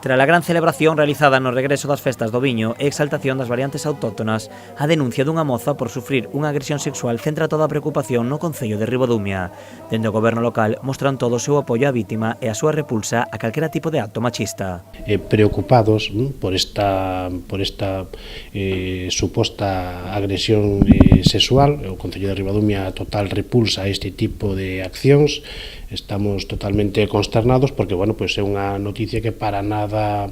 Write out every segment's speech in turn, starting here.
Tras a gran celebración realizada no regreso das festas do viño e exaltación das variantes autóctonas, a denuncia dunha moza por sufrir unha agresión sexual centra toda a preocupación no concello de Ribadumia. Dende o goberno local mostran todo o seu apoio á vítima e a súa repulsa a calquera tipo de acto machista. Preocupados por esta suposta agresión sexual, o concello de Ribadumia total repulsa a este tipo de accións. Estamos totalmente consternados porque, bueno, pois é unha noticia que para nada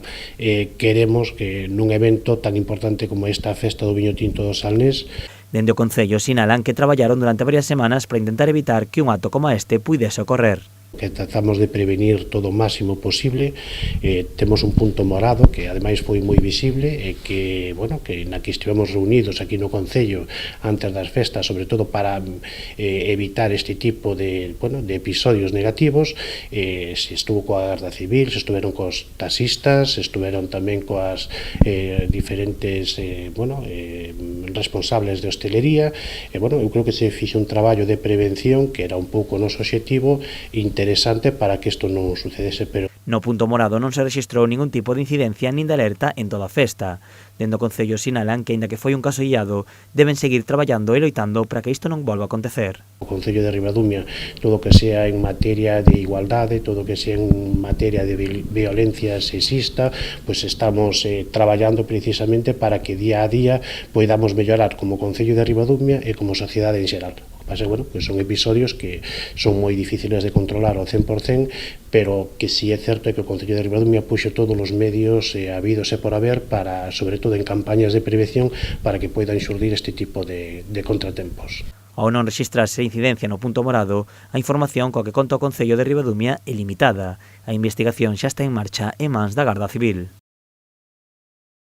queremos que nun evento tan importante como esta festa do viño tinto do Salnés. Dende o concello sinalan que traballaron durante varias semanas para intentar evitar que un acto como este puidese ocorrer. Que tratamos de prevenir todo o máximo posible. Temos un punto morado que ademais foi moi visible e que, bueno, que na que estivemos reunidos aquí no concello antes das festas, sobre todo para evitar este tipo de, bueno, de episodios negativos. Se estuvo coa Garda Civil, se estuveron cos taxistas, se estuveron tamén coas diferentes responsables de hostelería. Bueno, eu creo que se fixe un traballo de prevención que era un pouco o noso obxectivo interesante para que isto non sucedese, pero no punto morado non se rexistrou ningún tipo de incidencia nin de alerta en toda a festa. Dende o concello sinalan que, aínda que foi un caso illado, deben seguir traballando e loitando para que isto non volva a acontecer. O concello de Ribadumia, todo o que sea en materia de igualdade, todo o que sea en materia de violencia sexista, pois estamos traballando precisamente para que día a día poidamos mellorar como concello de Ribadumia e como sociedade en xeral. Bueno, pues son episodios que son moi difíciles de controlar ao 100%, pero que sí é certo que o Concello de Ribadumia puxo todos os medios habidos e por haber para, sobre todo en campañas de prevención, para que poidan xurdir este tipo de contratempos. Ao non rexistrarse incidencia no punto morado, a información coa que conta o Concello de Ribadumia é limitada. A investigación xa está en marcha en mans da Garda Civil.